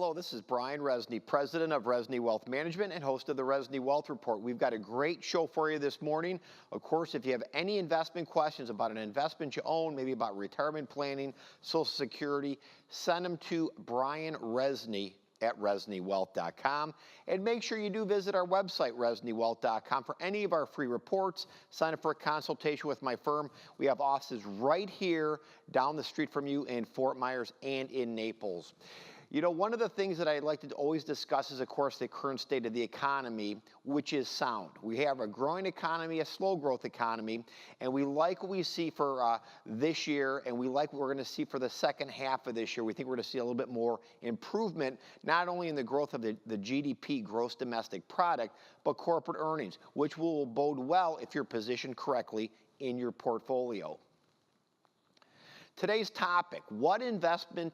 Hello, this is Brian Rezny, president of Rezny Wealth Management and host of the Rezny Wealth Report. We've got a great show for you this morning. Of course, if you have any investment questions about an investment you own, maybe about retirement planning, Social Security, send them to Brian Rezny at ReznyWealth.com. And make sure you do visit our website, ReznyWealth.com, for any of our free reports. Sign up for a consultation with my firm. We have offices right here down the street from you in Fort Myers and in Naples. You know, one of the things that I like to always discuss is, of course, the current state of the economy, which is sound. We have a growing economy, a slow growth economy, and we like what we see for this year, and we like what we're going to see for the second half of this year. We think we're going to see a little bit more improvement, not only in the growth of the GDP, gross domestic product, but corporate earnings, which will bode well if you're positioned correctly in your portfolio. Today's topic: what investing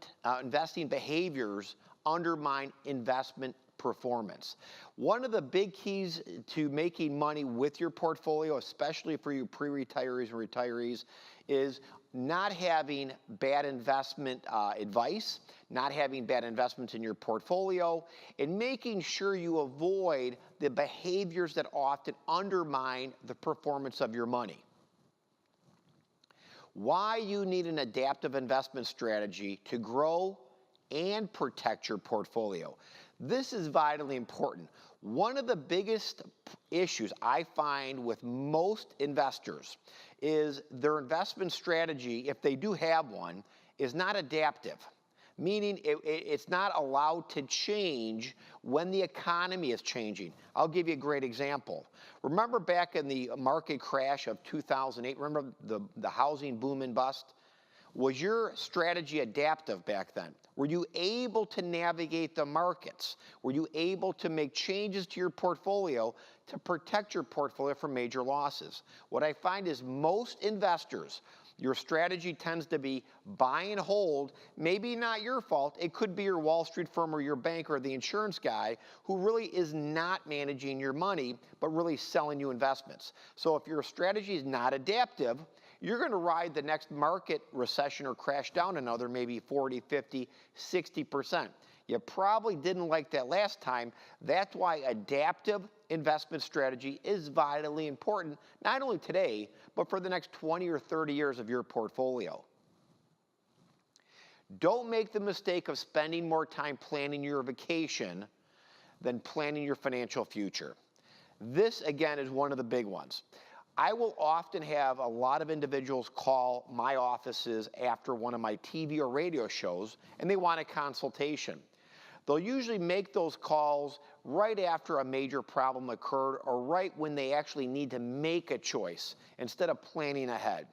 behaviors undermine investment performance? One of the big keys to making money with your portfolio, especially for you pre-retirees and retirees, is not having bad investment advice, not having bad investments in your portfolio, and making sure you avoid the behaviors that often undermine the performance of your money. Why you need an adaptive investment strategy to grow and protect your portfolio. This is vitally important. One of the biggest issues I find with most investors is their investment strategy, if they do have one, is not adaptive. Meaning it's not allowed to change when the economy is changing. I'll give you a great example. Remember back in the market crash of 2008, remember the housing boom and bust? Was your strategy adaptive back then? Were you able to navigate the markets? Were you able to make changes to your portfolio to protect your portfolio from major losses? What I find is most investors, your strategy tends to be buy and hold. Maybe not your fault. It could be your Wall Street firm or your bank or the insurance guy who really is not managing your money, but really selling you investments. So if your strategy is not adaptive, you're going to ride the next market recession or crash down another maybe 40, 50, 60%. You probably didn't like that last time. That's why adaptive investment strategy is vitally important, not only today, but for the next 20 or 30 years of your portfolio. Don't make the mistake of spending more time planning your vacation than planning your financial future. This, again, is one of the big ones. I will often have a lot of individuals call my offices after one of my TV or radio shows, and they want a consultation. They'll usually make those calls right after a major problem occurred or right when they actually need to make a choice instead of planning ahead.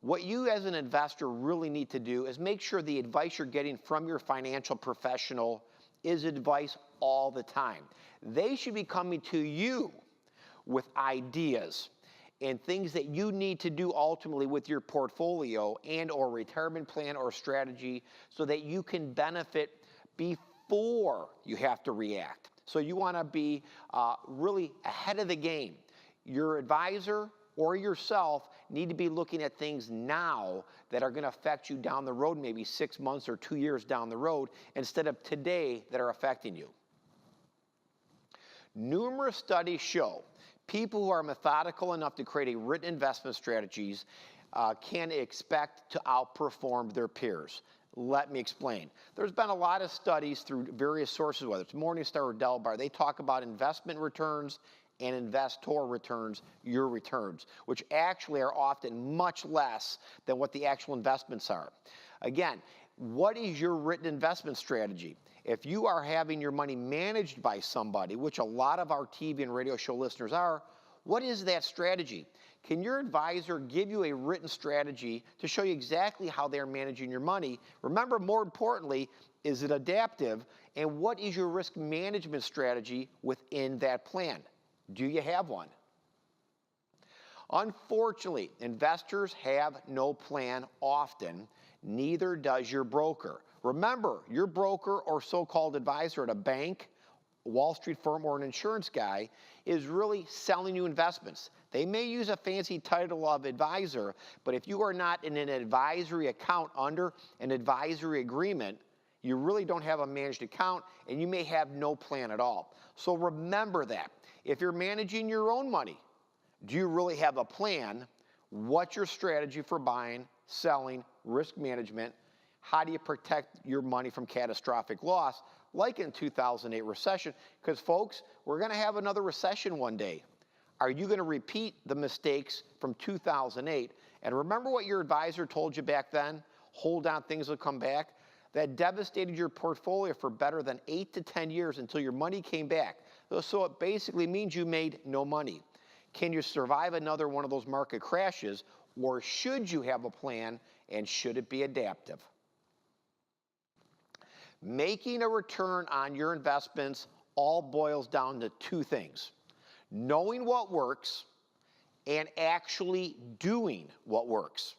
What you as an investor really need to do is make sure the advice you're getting from your financial professional is advice all the time. They should be coming to you with ideas and things that you need to do ultimately with your portfolio and or retirement plan or strategy so that you can benefit before you have to react. So you want to be really ahead of the game. Your advisor or yourself need to be looking at things now that are going to affect you down the road, maybe 6 months or 2 years down the road, instead of today that are affecting you. Numerous studies show people who are methodical enough to create a written investment strategies can expect to outperform their peers. Let me explain. There's been a lot of studies through various sources, whether it's Morningstar or Delbar. They talk about investment returns and investor returns, your returns, which actually are often much less than what the actual investments are. Again, what is your written investment strategy? If you are having your money managed by somebody, which a lot of our TV and radio show listeners are, what is that strategy? Can your advisor give you a written strategy to show you exactly how they're managing your money? Remember, more importantly, is it adaptive? And what is your risk management strategy within that plan? Do you have one? Unfortunately, investors have no plan often. Neither does your broker. Remember, your broker or so-called advisor at a bank, Wall Street firm, or an insurance guy is really selling you investments. They may use a fancy title of advisor, but if you are not in an advisory account under an advisory agreement, You really don't have a managed account, and you may have no plan at all. So remember that. If you're managing your own money, do you really have a plan? What's your strategy for buying, selling, risk management? How do you protect your money from catastrophic loss, like in 2008 recession? Because folks, we're going to have another recession one day. Are you going to repeat the mistakes from 2008? And remember what your advisor told you back then? Hold on, things will come back. That devastated your portfolio for better than 8 to 10 years until your money came back. So it basically means you made no money. Can you survive another one of those market crashes, or should you have a plan, and should it be adaptive? Making a return on your investments all boils down to two things: knowing what works and actually doing what works.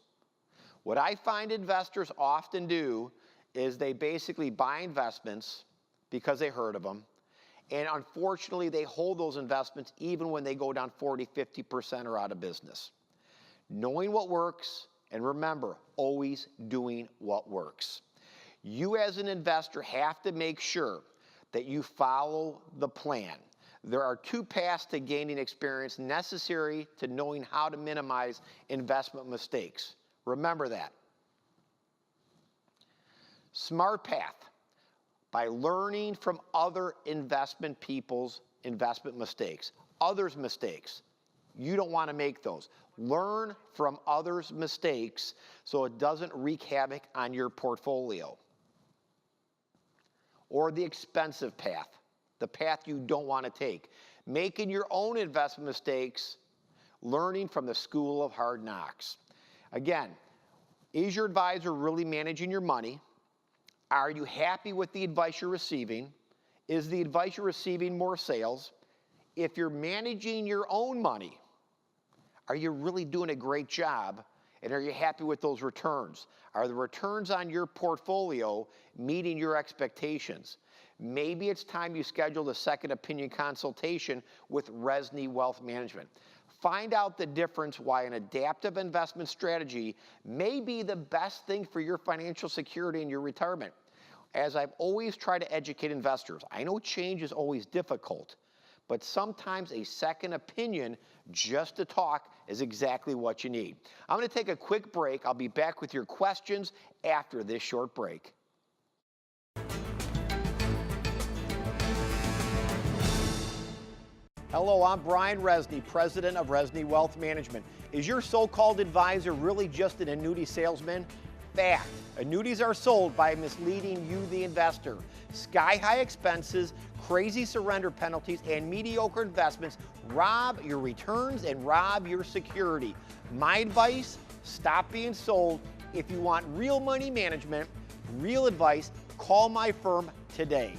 What I find investors often do is they basically buy investments because they heard of them, and unfortunately they hold those investments even when they go down 40, 50% or out of business. Knowing what works, and remember, always doing what works. You as an investor have to make sure that you follow the plan. There are two paths to gaining experience necessary to knowing how to minimize investment mistakes. Remember that. Smart path, by learning from other investment people's investment mistakes. Others' mistakes. You don't want to make those. Learn from others' mistakes so it doesn't wreak havoc on your portfolio. Or the expensive path, the path you don't want to take. Making your own investment mistakes, learning from the school of hard knocks. Again, is your advisor really managing your money? Are you happy with the advice you're receiving? Is the advice you're receiving more sales? If you're managing your own money, are you really doing a great job? And are you happy with those returns? Are the returns on your portfolio meeting your expectations? Maybe it's time you schedule a second opinion consultation with Rezny Wealth Management. Find out the difference why an adaptive investment strategy may be the best thing for your financial security and your retirement. As I've always tried to educate investors, I know change is always difficult, but sometimes a second opinion just to talk is exactly what you need. I'm going to take a quick break. I'll be back with your questions after this short break. Hello, I'm Brian Rezny, president of Rezny Wealth Management. Is your so-called advisor really just an annuity salesman? Fact. Annuities are sold by misleading you, the investor. Sky-high expenses, crazy surrender penalties, and mediocre investments rob your returns and rob your security. My advice, stop being sold. If you want real money management, real advice, call my firm today.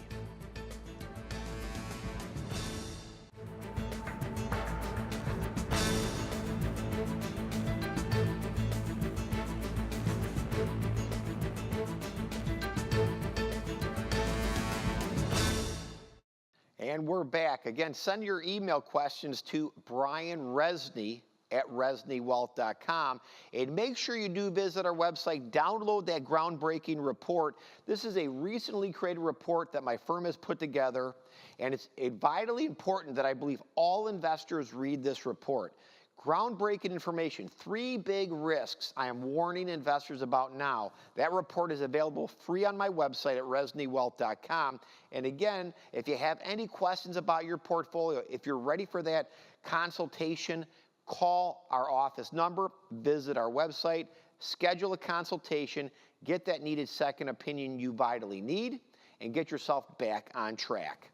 And we're back. Again, send your email questions to Brian Rezny at ReznyWealth.com. And make sure you do visit our website, download that groundbreaking report. This is a recently created report that my firm has put together, and it's vitally important that I believe all investors read this report. Groundbreaking information, 3 big risks I am warning investors about now. That report is available free on my website at ReznyWealth.com. And again, if you have any questions about your portfolio, if you're ready for that consultation, call our office number, visit our website, schedule a consultation, get that needed second opinion you vitally need, and get yourself back on track.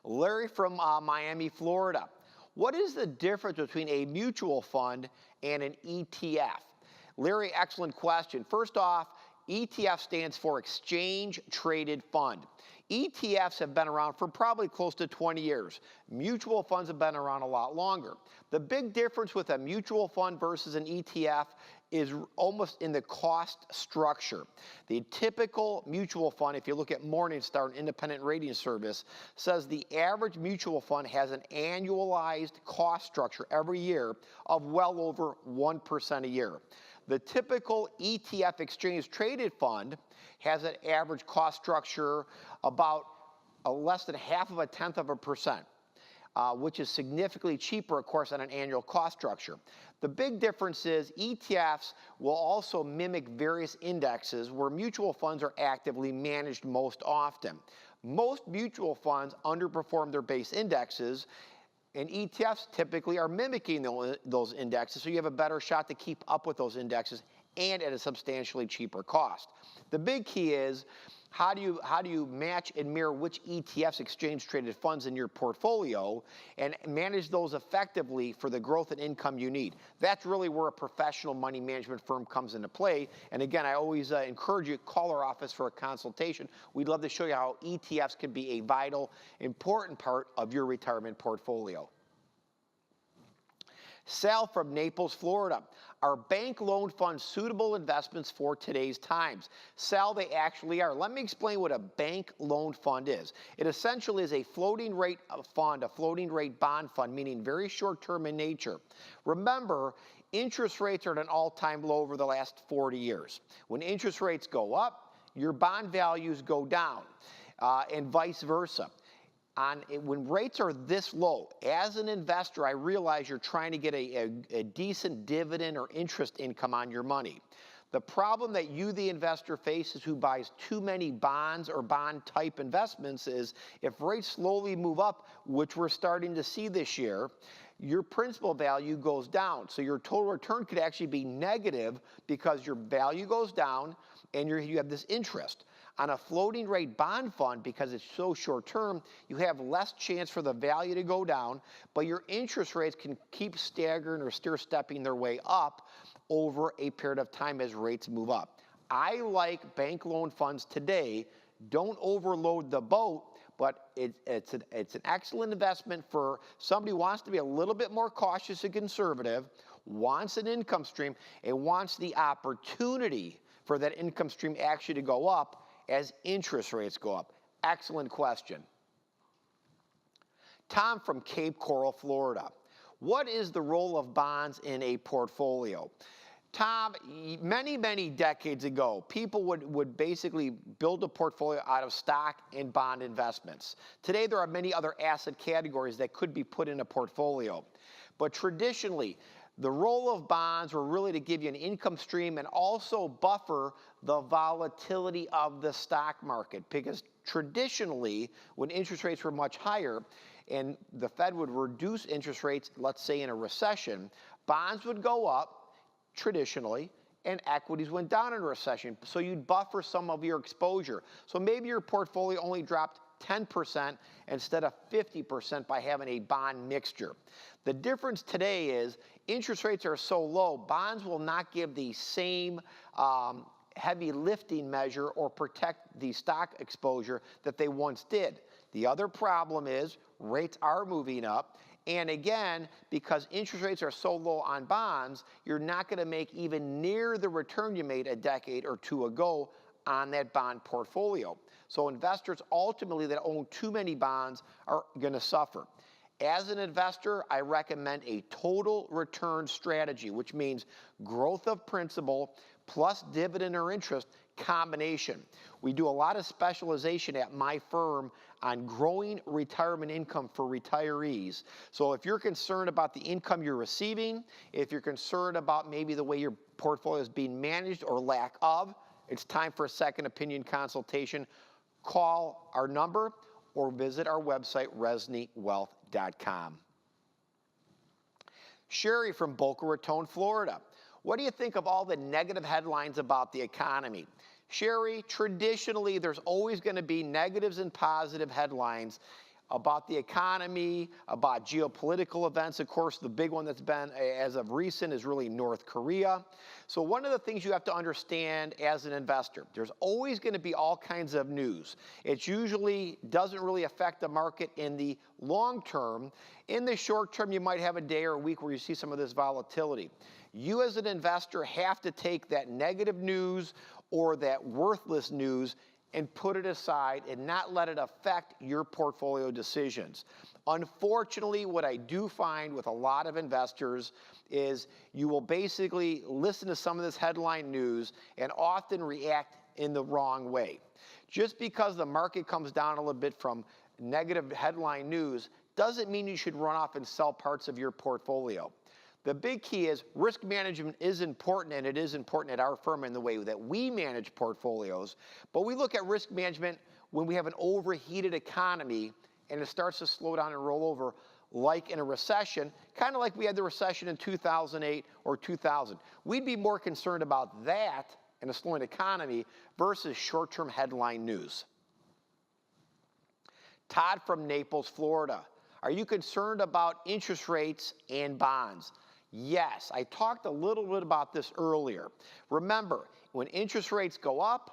Larry from Miami, Florida. What is the difference between a mutual fund and an ETF? Larry, excellent question. First off, ETF stands for Exchange Traded Fund. ETFs have been around for probably close to 20 years. Mutual funds have been around a lot longer. The big difference with a mutual fund versus an ETF is almost in the cost structure. The typical mutual fund, if you look at Morningstar, an independent rating service, says the average mutual fund has an annualized cost structure every year of well over 1% a year. The typical ETF exchange traded fund has an average cost structure about less than half of a tenth of a percent. Which is significantly cheaper, of course, on an annual cost structure. The big difference is ETFs will also mimic various indexes where mutual funds are actively managed most often. Most mutual funds underperform their base indexes, and ETFs typically are mimicking those indexes, so you have a better shot to keep up with those indexes and at a substantially cheaper cost. The big key is, how do you match and mirror which ETFs, exchange-traded funds, in your portfolio and manage those effectively for the growth and income you need? That's really where a professional money management firm comes into play. And again, I always encourage you to call our office for a consultation. We'd love to show you how ETFs can be a vital, important part of your retirement portfolio. Sal from Naples, Florida. Are bank loan funds suitable investments for today's times? Sal, they actually are. Let me explain what a bank loan fund is. It essentially is a floating rate fund, a floating rate bond fund, meaning very short term in nature. Remember, interest rates are at an all-time low over the last 40 years. When interest rates go up, your bond values go down, and vice versa. When rates are this low, as an investor, I realize you're trying to get a decent dividend or interest income on your money. The problem that you, the investor, faces who buys too many bonds or bond-type investments is if rates slowly move up, which we're starting to see this year, your principal value goes down. So your total return could actually be negative because your value goes down and you have this interest. On a floating rate bond fund, because it's so short term, you have less chance for the value to go down, but your interest rates can keep staggering or stair-stepping their way up over a period of time as rates move up. I like bank loan funds today. Don't overload the boat, but it's an excellent investment for somebody who wants to be a little bit more cautious and conservative, wants an income stream, and wants the opportunity for that income stream actually to go up as interest rates go up. Excellent question. Tom from Cape Coral, Florida. What is the role of bonds in a portfolio? Tom, many, many decades ago, people would basically build a portfolio out of stock and bond investments. Today, there are many other asset categories that could be put in a portfolio. But traditionally, the role of bonds were really to give you an income stream and also buffer the volatility of the stock market, because traditionally, when interest rates were much higher and the Fed would reduce interest rates, let's say in a recession, bonds would go up traditionally and equities went down in a recession. So you'd buffer some of your exposure. So maybe your portfolio only dropped 10% instead of 50% by having a bond mixture. The difference today is interest rates are so low, bonds will not give the same heavy lifting measure or protect the stock exposure that they once did. The other problem is rates are moving up. And again, because interest rates are so low on bonds, you're not going to make even near the return you made a decade or two ago on that bond portfolio. So investors ultimately that own too many bonds are going to suffer. As an investor, I recommend a total return strategy, which means growth of principal plus dividend or interest combination. We do a lot of specialization at my firm on growing retirement income for retirees. So if you're concerned about the income you're receiving, if you're concerned about maybe the way your portfolio is being managed or lack of, it's time for a second opinion consultation. Call our number or visit our website, ReznyWealth.com. Sherry from Boca Raton, Florida. What do you think of all the negative headlines about the economy? Sherry, traditionally, there's always going to be negatives and positive headlines about the economy, about geopolitical events. Of course, the big one that's been as of recent is really North Korea. So one of the things you have to understand as an investor, there's always going to be all kinds of news. It usually doesn't really affect the market in the long term. In the short term, you might have a day or a week where you see some of this volatility. You as an investor have to take that negative news or that worthless news and put it aside and not let it affect your portfolio decisions. Unfortunately, what I do find with a lot of investors is you will basically listen to some of this headline news and often react in the wrong way. Just because the market comes down a little bit from negative headline news doesn't mean you should run off and sell parts of your portfolio. The big key is risk management is important, and it is important at our firm in the way that we manage portfolios. But we look at risk management when we have an overheated economy and it starts to slow down and roll over, like in a recession, kind of like we had the recession in 2008 or 2000. We'd be more concerned about that in a slowing economy versus short-term headline news. Todd from Naples, Florida. Are you concerned about interest rates and bonds? Yes, I talked a little bit about this earlier. Remember, when interest rates go up,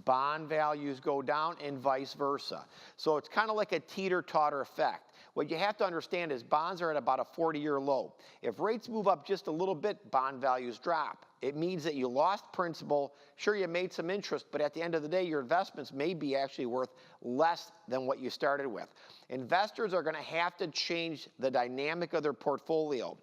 bond values go down and vice versa. So it's kind of like a teeter-totter effect. What you have to understand is bonds are at about a 40-year low. If rates move up just a little bit, bond values drop. It means that you lost principal. Sure, you made some interest, but at the end of the day, your investments may be actually worth less than what you started with. Investors are going to have to change the dynamic of their portfolio.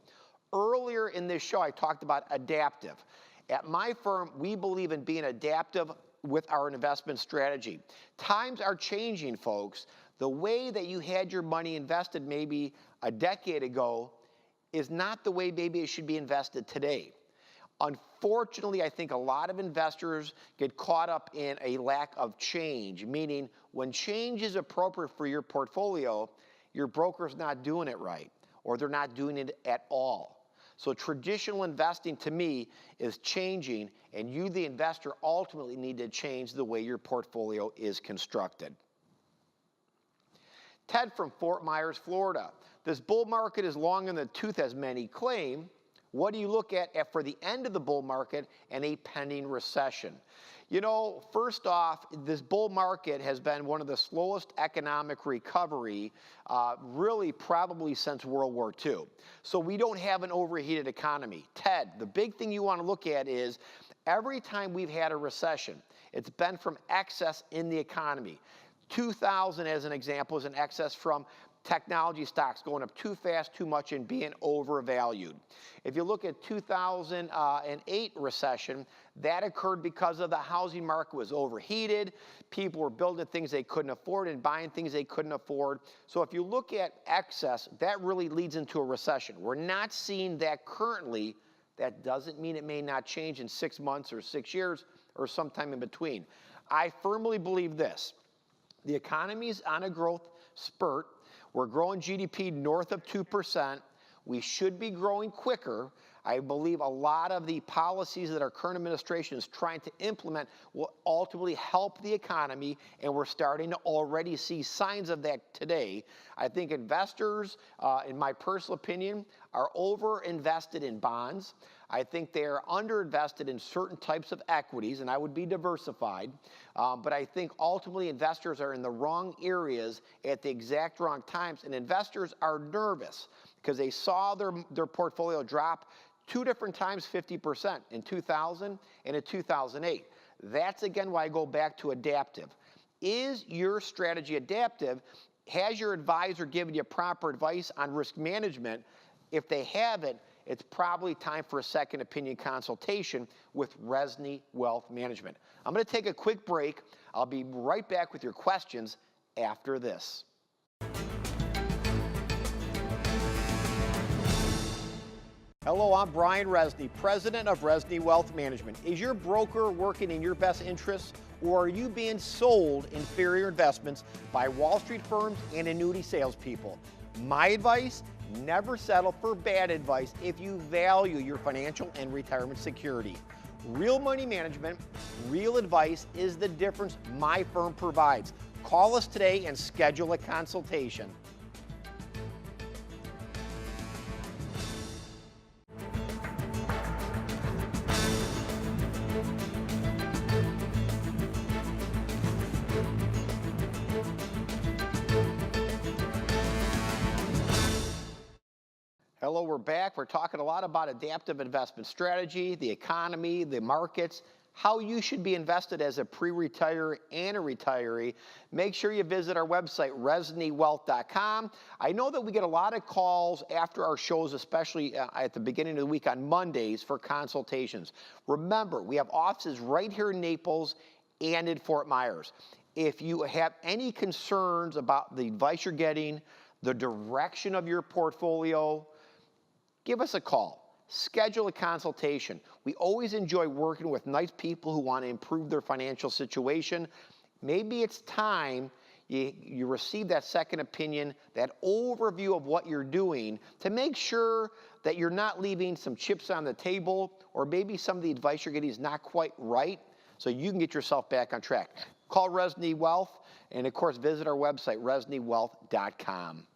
Earlier in this show, I talked about adaptive. At my firm, we believe in being adaptive with our investment strategy. Times are changing, folks. The way that you had your money invested maybe a decade ago is not the way maybe it should be invested today. Unfortunately, I think a lot of investors get caught up in a lack of change, meaning when change is appropriate for your portfolio, your broker's not doing it right, or they're not doing it at all. So traditional investing, to me, is changing, and you, the investor, ultimately need to change the way your portfolio is constructed. Ted from Fort Myers, Florida. This bull market is long in the tooth, as many claim. What do you look at for the end of the bull market and a pending recession? You know, first off, this bull market has been one of the slowest economic recovery, really probably since World War II. So we don't have an overheated economy. Ted, the big thing you want to look at is every time we've had a recession, it's been from excess in the economy. 2000, as an example, is an excess from technology stocks going up too fast, too much, and being overvalued. If you look at 2008 recession, that occurred because of the housing market was overheated. People were building things they couldn't afford and buying things they couldn't afford. So if you look at excess, that really leads into a recession. We're not seeing that currently. That doesn't mean it may not change in 6 months or 6 years or sometime in between. I firmly believe this. The economy's on a growth spurt. We're growing GDP north of 2%. We should be growing quicker. I believe a lot of the policies that our current administration is trying to implement will ultimately help the economy, and we're starting to already see signs of that today. I think investors, in my personal opinion, are over-invested in bonds. I think they are underinvested in certain types of equities, and I would be diversified. But I think ultimately investors are in the wrong areas at the exact wrong times, and investors are nervous because they saw their portfolio drop 2 different times 50% in 2000 and in 2008. That's, again, why I go back to adaptive. Is your strategy adaptive? Has your advisor given you proper advice on risk management? If they haven't, it's probably time for a second opinion consultation with Rezny Wealth Management. I'm going to take a quick break. I'll be right back with your questions after this. Hello, I'm Brian Rezny, president of Rezny Wealth Management. Is your broker working in your best interests, or are you being sold inferior investments by Wall Street firms and annuity salespeople? My advice, never settle for bad advice if you value your financial and retirement security. Real money management, real advice is the difference my firm provides. Call us today and schedule a consultation. Hello, we're back. We're talking a lot about adaptive investment strategy, the economy, the markets, how you should be invested as a pre-retiree and a retiree, make sure you visit our website, reznywealth.com. I know that we get a lot of calls after our shows, especially at the beginning of the week on Mondays for consultations. Remember, we have offices right here in Naples and in Fort Myers. If you have any concerns about the advice you're getting, the direction of your portfolio, give us a call. Schedule a consultation. We always enjoy working with nice people who want to improve their financial situation. Maybe it's time you receive that second opinion, that overview of what you're doing to make sure that you're not leaving some chips on the table, or maybe some of the advice you're getting is not quite right, so you can get yourself back on track. Call Rezny Wealth, and of course, visit our website, reznywealth.com.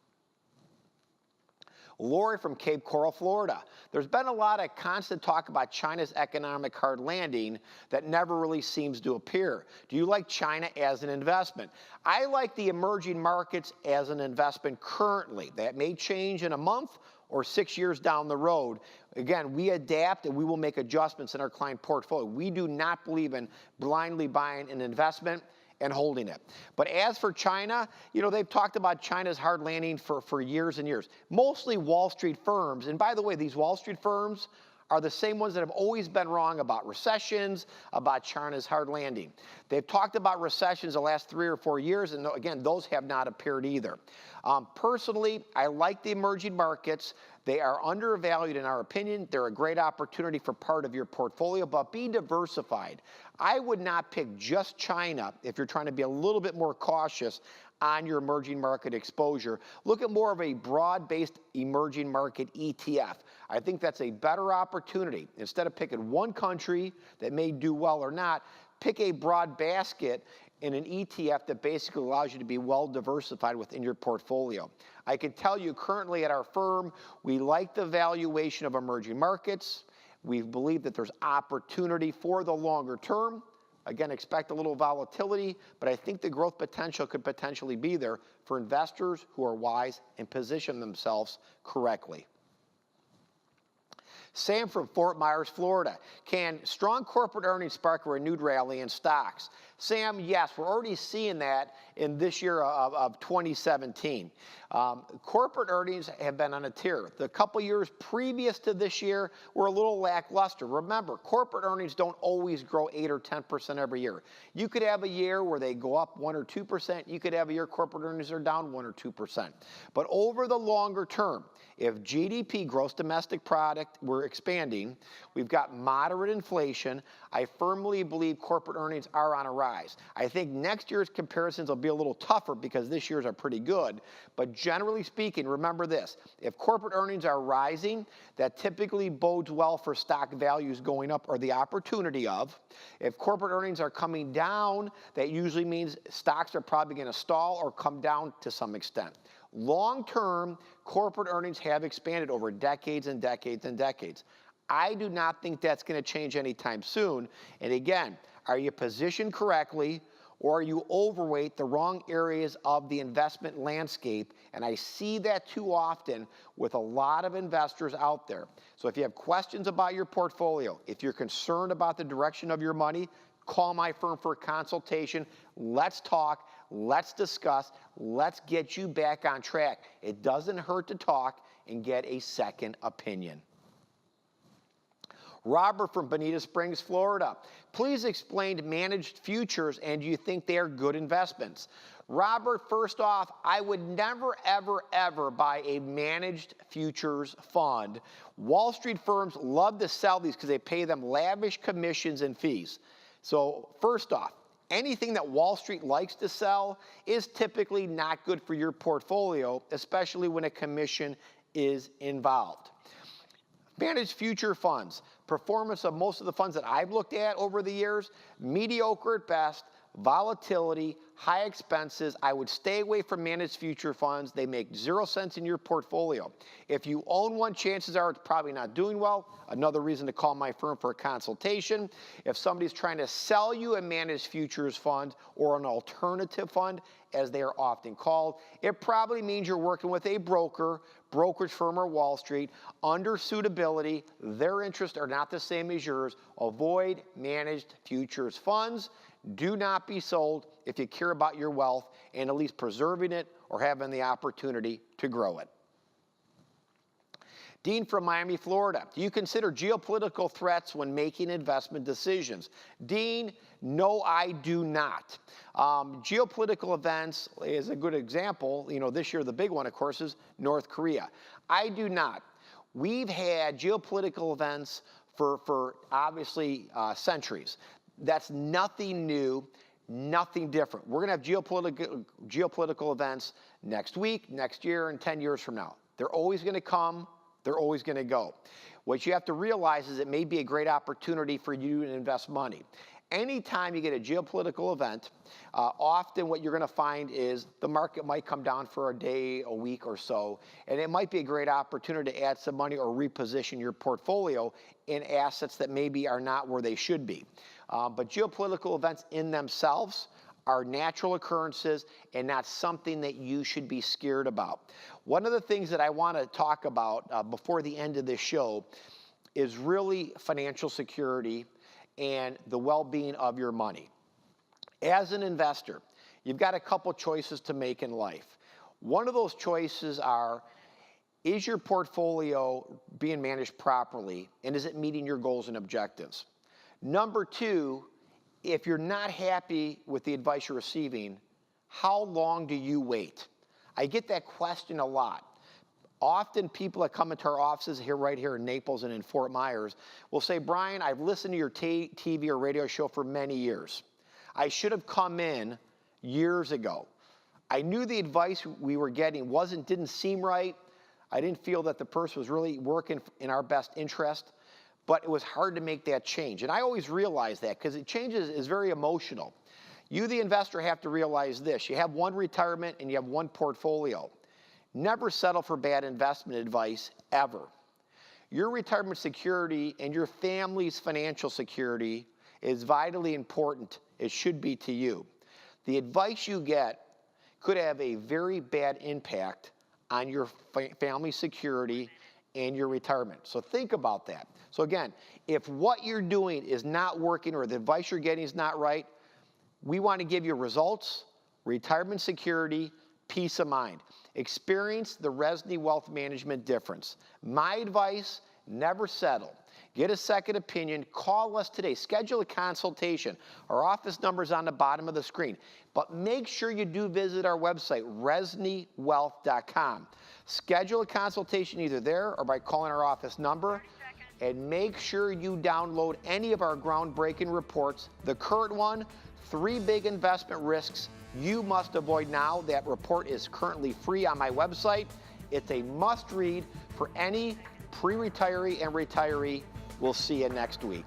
Lori from Cape Coral, Florida. There's been a lot of constant talk about China's economic hard landing that never really seems to appear. Do you like China as an investment? I like the emerging markets as an investment currently. That may change in a month or 6 years down the road. Again, we adapt and we will make adjustments in our client portfolio. We do not believe in blindly buying an investment and holding it. But as for China, you know, they've talked about China's hard landing for years and years. Mostly Wall Street firms, and by the way, these Wall Street firms are the same ones that have always been wrong about recessions, about China's hard landing. They've talked about recessions the last 3 or 4 years, and again, those have not appeared either. Personally, I like the emerging markets. They are undervalued in our opinion. They're a great opportunity for part of your portfolio, but be diversified. I would not pick just China if you're trying to be a little bit more cautious on your emerging market exposure. Look at more of a broad-based emerging market ETF. I think that's a better opportunity. Instead of picking one country that may do well or not, pick a broad basket in an ETF that basically allows you to be well diversified within your portfolio. I can tell you currently at our firm, we like the valuation of emerging markets. We believe that there's opportunity for the longer term. Again, expect a little volatility, but I think the growth potential could potentially be there for investors who are wise and position themselves correctly. Sam from Fort Myers, Florida. Can strong corporate earnings spark a renewed rally in stocks? Sam, yes, we're already seeing that in this year of 2017. Corporate earnings have been on a tear. The couple years previous to this year were a little lackluster. Remember, corporate earnings don't always grow 8 or 10% every year. You could have a year where they go up 1 or 2%. You could have a year corporate earnings are down 1 or 2%. But over the longer term, if GDP, gross domestic product, we're expanding, we've got moderate inflation, I firmly believe corporate earnings are on a rise. I think next year's comparisons will be a little tougher because this year's are pretty good. But generally speaking, remember this, if corporate earnings are rising, that typically bodes well for stock values going up or the opportunity of. If corporate earnings are coming down, that usually means stocks are probably going to stall or come down to some extent. Long-term, corporate earnings have expanded over decades and decades and decades. I do not think that's going to change anytime soon. And again, are you positioned correctly, or are you overweight the wrong areas of the investment landscape? And I see that too often with a lot of investors out there. So if you have questions about your portfolio, if you're concerned about the direction of your money, call my firm for a consultation. Let's talk. Let's discuss. Let's get you back on track. It doesn't hurt to talk and get a second opinion. Robert from Bonita Springs, Florida. Please explain managed futures, and do you think they are good investments? Robert, first off, I would never, ever, ever buy a managed futures fund. Wall Street firms love to sell these because they pay them lavish commissions and fees. So first off, anything that Wall Street likes to sell is typically not good for your portfolio, especially when a commission is involved. Managed future funds. Performance of most of the funds that I've looked at over the years, mediocre at best, volatility, high expenses. I would stay away from managed future funds. They make 0 cents in your portfolio. If you own one, chances are it's probably not doing well. Another reason to call my firm for a consultation. If somebody's trying to sell you a managed futures fund or an alternative fund, as they are often called, it probably means you're working with a brokerage firm or Wall Street. Under suitability, their interests are not the same as yours. Avoid managed futures funds. Do not be sold if you care about your wealth and at least preserving it or having the opportunity to grow it. Dean from Miami, Florida. Do you consider geopolitical threats when making investment decisions? Dean, no, I do not. Geopolitical events is a good example. You know, this year the big one, of course, is North Korea. I do not. We've had geopolitical events for obviously centuries. That's nothing new, nothing different. We're going to have geopolitical events next week, next year, and 10 years from now. They're always going to come. They're always going to go. What you have to realize is it may be a great opportunity for you to invest money. Anytime you get a geopolitical event, often what you're going to find is the market might come down for a day, a week or so, and it might be a great opportunity to add some money or reposition your portfolio in assets that maybe are not where they should be. But geopolitical events in themselves are natural occurrences and not something that you should be scared about. One of the things that I want to talk about before the end of this show is really financial security and the well-being of your money. As an investor, you've got a couple choices to make in life. One of those choices are, is your portfolio being managed properly, and is it meeting your goals and objectives? Number two, if you're not happy with the advice you're receiving, how long do you wait? I get that question a lot. Often people that come into our offices right here in Naples and in Fort Myers will say, Brian, I've listened to your TV or radio show for many years. I should have come in years ago. I knew the advice we were getting didn't seem right. I didn't feel that the person was really working in our best interest, but it was hard to make that change. And I always realize that because change is very emotional. You, the investor, have to realize this. You have one retirement and you have one portfolio. Never settle for bad investment advice, ever. Your retirement security and your family's financial security is vitally important. It should be to you. The advice you get could have a very bad impact on your family security and your retirement. So think about that. So again, if what you're doing is not working or the advice you're getting is not right, we want to give you results, retirement security, peace of mind. Experience the Rezny Wealth Management difference. My advice, never settle. Get a second opinion. Call us today. Schedule a consultation. Our office number is on the bottom of the screen. But make sure you do visit our website, ReznyWealth.com. Schedule a consultation either there or by calling our office number. And make sure you download any of our groundbreaking reports. The current one, 3 big investment risks you must avoid now. That report is currently free on my website. It's a must read for any pre-retiree and retiree. We'll see you next week.